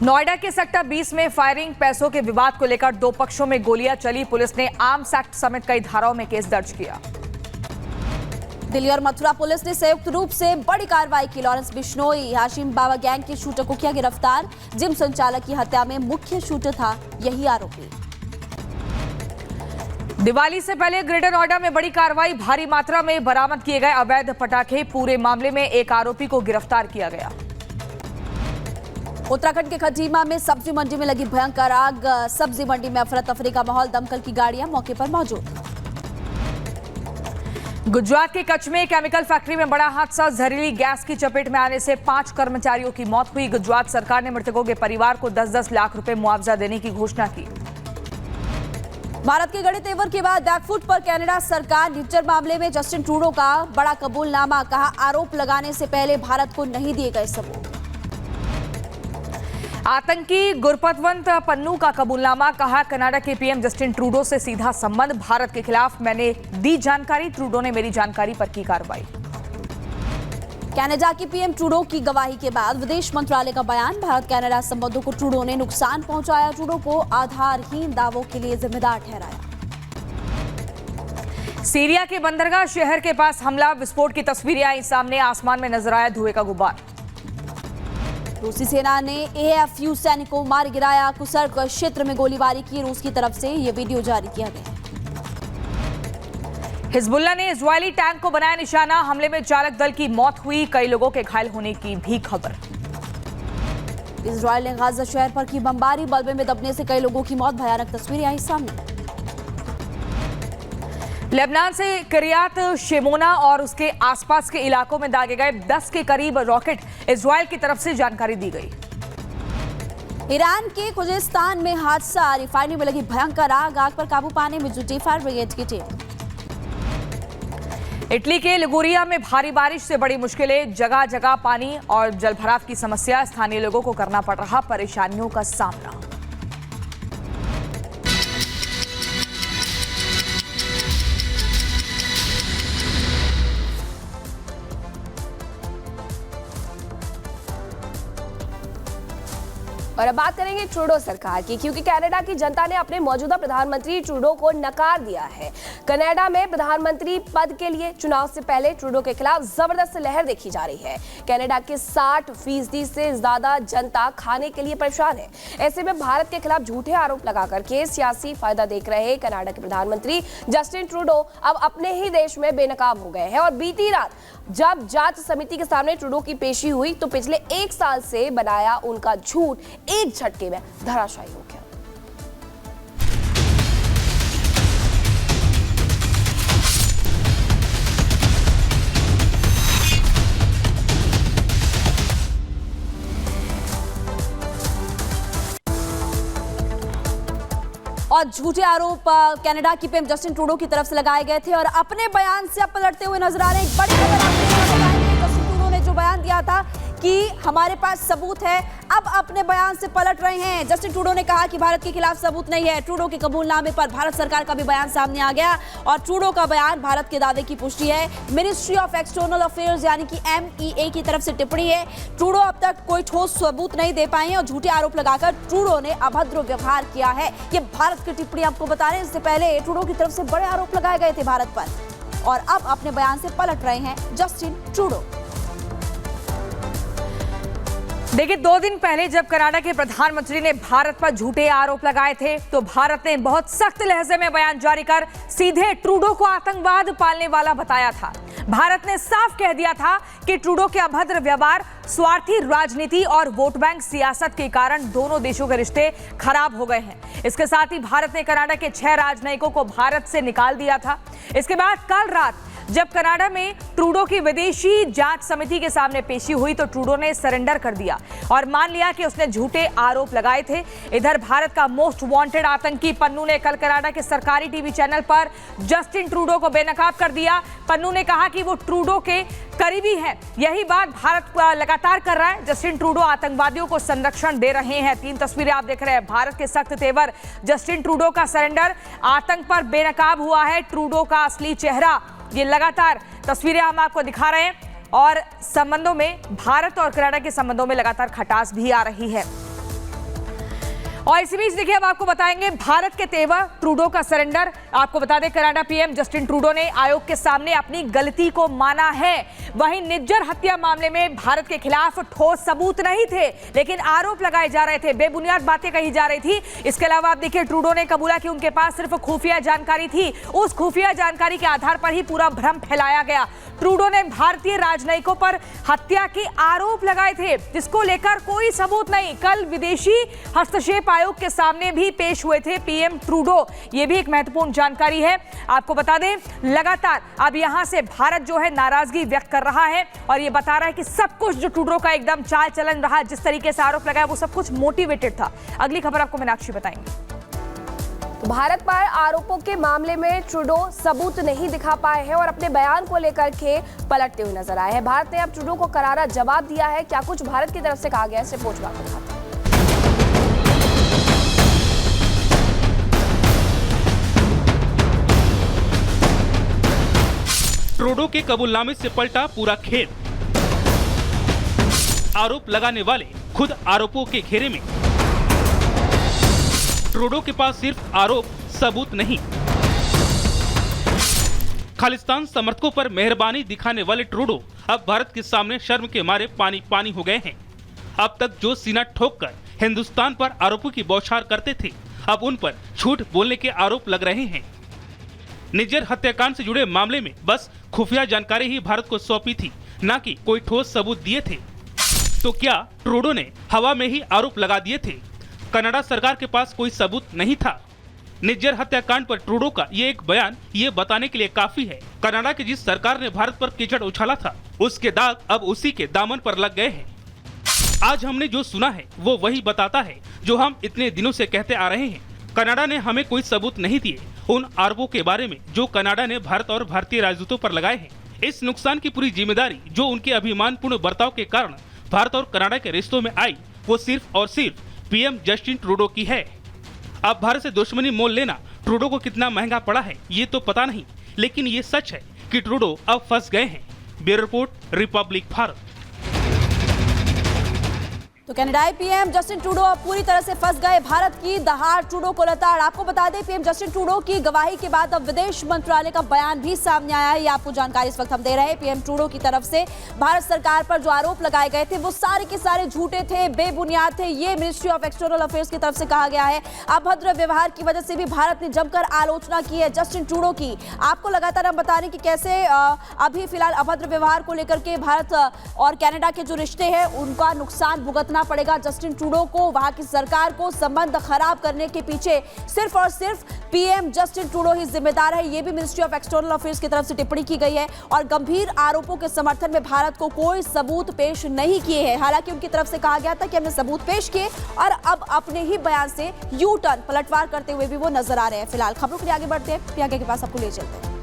नोएडा के सेक्टर 20 में फायरिंग, पैसों के विवाद को लेकर दो पक्षों में गोलियां चली। पुलिस ने आर्म्स एक्ट समेत कई धाराओं में केस दर्ज किया। दिल्ली और मथुरा पुलिस ने संयुक्त रूप से बड़ी कार्रवाई की। लॉरेंस बिश्नोई हाशिम बाबा गैंग के शूटर को किया गिरफ्तार। जिम संचालक की हत्या में मुख्य शूटर था यही आरोपी। दिवाली से पहले ग्रेटर नोएडा में बड़ी कार्रवाई, भारी मात्रा में बरामद किए गए अवैध पटाखे। पूरे मामले में एक आरोपी को गिरफ्तार किया गया। उत्तराखंड के खटीमा में सब्जी मंडी में लगी भयंकर आग। सब्जी मंडी में अफरा तफरी का माहौल, दमकल की गाड़ियां मौके पर मौजूद। गुजरात के कच्छ में केमिकल फैक्ट्री में बड़ा हादसा, जहरीली गैस की चपेट में आने से 5 कर्मचारियों की मौत हुई। गुजरात सरकार ने मृतकों के परिवार को 10-10 लाख रुपए मुआवजा देने की घोषणा की। भारत के गढ़े तेवर के बाद बैकफुट पर कनाडा सरकार। निज्जर मामले में जस्टिन ट्रूडो का बड़ा कबूलनामा, कहा आरोप लगाने से पहले भारत को नहीं दिए गए सबूत। आतंकी गुरपतवंत पन्नू का कबूलनामा, कहा कनाडा के पीएम जस्टिन ट्रूडो से सीधा संबंध, भारत के खिलाफ मैंने दी जानकारी, ट्रूडो ने मेरी जानकारी पर की कार्रवाई। कनाडा के पीएम ट्रूडो की गवाही के बाद विदेश मंत्रालय का बयान, भारत कनाडा संबंधों को ट्रूडो ने नुकसान पहुंचाया, ट्रूडो को आधारहीन दावों के लिए जिम्मेदार ठहराया। सीरिया के बंदरगाह शहर के पास हमला, विस्फोट की तस्वीरें आई सामने, आसमान में नजर आया धुएं का गुब्बार। रूसी सेना ने एएफयू सैनिकों को मार गिराया, कुसर्ग क्षेत्र में गोलीबारी की रूस की तरफ से, यह वीडियो जारी किया गया। हिजबुल्लाह ने इजरायली टैंक को बनाया निशाना, हमले में चालक दल की मौत हुई, कई लोगों के घायल होने की भी खबर। इजरायल ने गाजा शहर पर की बमबारी, मलबे में दबने से कई लोगों की मौत, भयानक तस्वीरें आई सामने। लेबनान से किरियात शेमोना और उसके आसपास के इलाकों में दागे गए 10 के करीब रॉकेट, इजरायल की तरफ से जानकारी दी गई। ईरान के खुजेस्तान में हादसा, रिफाइनरी में लगी भयंकर आग, आग पर काबू पाने में जुटी फायर ब्रिगेड की टीम। इटली के लिगुरिया में भारी बारिश से बड़ी मुश्किलें, जगह जगह पानी और जलभराव की समस्या, स्थानीय लोगों को करना पड़ रहा परेशानियों का सामना। और अब बात करेंगे ट्रूडो सरकार की, क्योंकि कनाडा की जनता ने अपने मौजूदा प्रधानमंत्री ट्रूडो को नकार दिया है। कनाडा में प्रधानमंत्री पद के लिए चुनाव से पहले ट्रूडो के खिलाफ जबरदस्त लहर देखी जा रही है। कनाडा के 60% से ज्यादा जनता खाने के लिए परेशान है। ऐसे में भारत के खिलाफ झूठे आरोप लगाकर के सियासी फायदा देख रहे कनाडा के प्रधानमंत्री जस्टिन ट्रूडो अब अपने ही देश में बेनकाब हो गए हैं। और बीती रात जब जांच समिति के सामने ट्रूडो की पेशी हुई तो पिछले 1 साल से बनाया उनका झूठ एक झटके में धराशायी हो गया। और झूठे आरोप कनाडा की पीएम जस्टिन ट्रूडो की तरफ से लगाए गए थे और अपने बयान से अब पलटते हुए नजर आ रहे हैं। एक बड़ी खबर आपको बताएंगे, जस्टिन ट्रूडो ने जो बयान दिया था कि हमारे पास सबूत है, अब अपने बयान से पलट रहे हैं। जस्टिन ट्रूडो ने कहा कि भारत के खिलाफ सबूत नहीं है। ट्रूडो के कबूलनामे पर भारत सरकार का भी बयान सामने आ गया और ट्रूडो का बयान भारत के दावे की पुष्टि है। मिनिस्ट्री ऑफ एक्सटर्नल अफेयर्स यानी कि MEA की तरफ से टिप्पणी है। ट्रूडो अब तक कोई ठोस सबूत नहीं दे पाए हैं और झूठे आरोप लगाकर ट्रूडो ने अभद्र व्यवहार किया है। ये भारत की टिप्पणी आपको बता रहे हैं। इससे पहले ट्रूडो की तरफ से बड़े आरोप लगाए गए थे भारत पर और अब अपने बयान से पलट रहे हैं जस्टिन ट्रूडो। देखिए, 2 दिन पहले जब कनाडा के प्रधानमंत्री ने भारत पर झूठे आरोप लगाए थे तो भारत ने बहुत सख्त लहजे में बयान जारी कर सीधे ट्रूडो को आतंकवाद पालने वाला बताया था। भारत ने साफ कह दिया था कि ट्रूडो के अभद्र व्यवहार, स्वार्थी राजनीति और वोट बैंक सियासत के कारण दोनों देशों के रिश्ते खराब हो गए हैं। इसके साथ ही भारत ने कनाडा के 6 राजनयिकों को भारत से निकाल दिया था। इसके बाद कल रात जब कनाडा में ट्रूडो की विदेशी जांच समिति के सामने पेशी हुई तो ट्रूडो ने सरेंडर कर दिया और मान लिया कि उसने झूठे आरोप लगाए थे। इधर भारत का मोस्ट वांटेड आतंकी पन्नू ने कल कनाडा के सरकारी टीवी चैनल पर जस्टिन ट्रूडो को बेनकाब कर दिया। पन्नू ने कहा कि वो ट्रूडो के करीबी है, यही बात भारत लगातार कर रहा है। जस्टिन ट्रूडो आतंकवादियों को संरक्षण दे रहे हैं। 3 तस्वीरें आप देख रहे हैं, भारत के सख्त तेवर, जस्टिन ट्रूडो का सरेंडर, आतंक पर बेनकाब हुआ है ट्रूडो का असली चेहरा। ये लगातार तस्वीरें हम आपको दिखा रहे हैं और संबंधों में, भारत और कनाडा के संबंधों में लगातार खटास भी आ रही है। और इसी बीच देखिए अब आपको बताएंगे भारत के तेवर ट्रूडो का सरेंडर। आपको बता दें कनाडा पीएम जस्टिन ट्रूडो ने आयोग के सामने अपनी गलती को माना है। वहीं निज्जर हत्या मामले में भारत के खिलाफ ठोस सबूत नहीं थे, लेकिन आरोप लगाए जा रहे थे, बेबुनियाद बातें कही जा रही थी। इसके अलावा आप देखिए ट्रूडो ने कबूला कि उनके पास सिर्फ खुफिया जानकारी थी। उस खुफिया जानकारी के आधार पर ही पूरा भ्रम फैलाया गया। ट्रूडो ने भारतीय राजनयिकों पर हत्या के आरोप लगाए थे, जिसको लेकर कोई सबूत नहीं। कल विदेशी हस्तक्षेप आयोग के सामने भी पेश हुए थे पीएम ट्रूडो। ये भी एक महत्वपूर्ण जानकारी है। आपको बता दें लगातार अब यहां से भारत जो है नाराजगी व्यक्त कर रहा है और ये बता रहा है कि सब कुछ जो ट्रूडो का एकदम चाल चलन रहा, जिस तरीके से आरोप लगाया, वो सब कुछ मोटिवेटेड था। अगली खबर आपको मीनाक्षी बताएंगे। भारत पर आरोपों के मामले में ट्रूडो सबूत नहीं दिखा पाए हैं और अपने बयान को लेकर के पलटते हुए नजर आए हैं। भारत ने अब ट्रूडो को करारा जवाब दिया है। क्या कुछ भारत की तरफ से कहा गया है, इसे पोस्ट बात दिखाते हैं। ट्रूडो के कबूलनामे से पलटा पूरा खेल। आरोप लगाने वाले खुद आरोपों के घेरे में। ट्रूडो के पास सिर्फ आरोप, सबूत नहीं। खालिस्तान समर्थकों पर मेहरबानी दिखाने वाले ट्रूडो अब भारत के सामने शर्म के मारे पानी पानी हो गए हैं। अब तक जो सीना ठोककर हिंदुस्तान पर आरोपों की बौछार करते थे, अब उन पर झूठ बोलने के आरोप लग रहे हैं। निज्जर हत्याकांड से जुड़े मामले में बस खुफिया जानकारी ही भारत को सौंपी थी, न कि कोई ठोस सबूत दिए थे। तो क्या ट्रूडो ने हवा में ही आरोप लगा दिए थे? कनाडा सरकार के पास कोई सबूत नहीं था। निज्जर हत्याकांड पर ट्रूडो का ये एक बयान ये बताने के लिए काफी है, कनाडा की जिस सरकार ने भारत पर कीचड़ उछाला था, उसके दाग अब उसी के दामन पर लग गए हैं। आज हमने जो सुना है वो वही बताता है जो हम इतने दिनों से कहते आ रहे हैं। कनाडा ने हमें कोई सबूत नहीं दिए उन आरोपों के बारे में जो कनाडा ने भारत और भारतीय राजदूतों पर लगाए हैं। इस नुकसान की पूरी जिम्मेदारी जो उनके अभिमानपूर्ण बर्ताव के कारण भारत और कनाडा के रिश्तों में आई, वो सिर्फ और सिर्फ पीएम जस्टिन ट्रूडो की है। अब भारत से दुश्मनी मोल लेना ट्रूडो को कितना महंगा पड़ा है ये तो पता नहीं, लेकिन ये सच है कि ट्रूडो अब फंस गए हैं। Bureau report, Republic Bharat. तो कनाडाई पीएम जस्टिन ट्रूडो अब पूरी तरह से फंस गए। भारत की दहाड़ ट्रूडो को लताड़। आपको बता दें पीएम जस्टिन ट्रूडो की गवाही के बाद अब विदेश मंत्रालय का बयान भी सामने आया है। ये आपको जानकारी इस वक्त हम दे रहे हैं। पीएम ट्रूडो की तरफ से भारत सरकार पर जो आरोप लगाए गए थे वो सारे के सारे झूठे थे, बेबुनियाद थे। ये मिनिस्ट्री ऑफ एक्सटर्नल अफेयर्स की तरफ से कहा गया है। अभद्र व्यवहार की वजह से भी भारत ने जमकर आलोचना की है जस्टिन ट्रूडो की। आपको लगातार हम बता रहे कि कैसे अभी फिलहाल अभद्र व्यवहार को लेकर के भारत और कनाडा के जो रिश्ते हैं उनका नुकसान भुगतना पड़ेगा जस्टिन ट्रूडो को। वहां की सरकार को संबंध खराब करने के पीछे सिर्फ और सिर्फ पीएम जस्टिन ट्रूडो ही जिम्मेदार है। यह भी मिनिस्ट्री ऑफ एक्सटर्नल अफेयर्स की तरफ से टिप्पणी की गई है और गंभीर आरोपों के समर्थन में भारत को कोई सबूत पेश नहीं किए हैं। हालांकि उनकी तरफ से कहा गया था कि हमने सबूत पेश किए और अब अपने ही बयान से यू टर्न, पलटवार करते हुए भी वो नजर आ रहे हैं। फिलहाल खबरों के लिए आगे बढ़ते हैं, प्रियंका के पास आपको ले चलते हैं।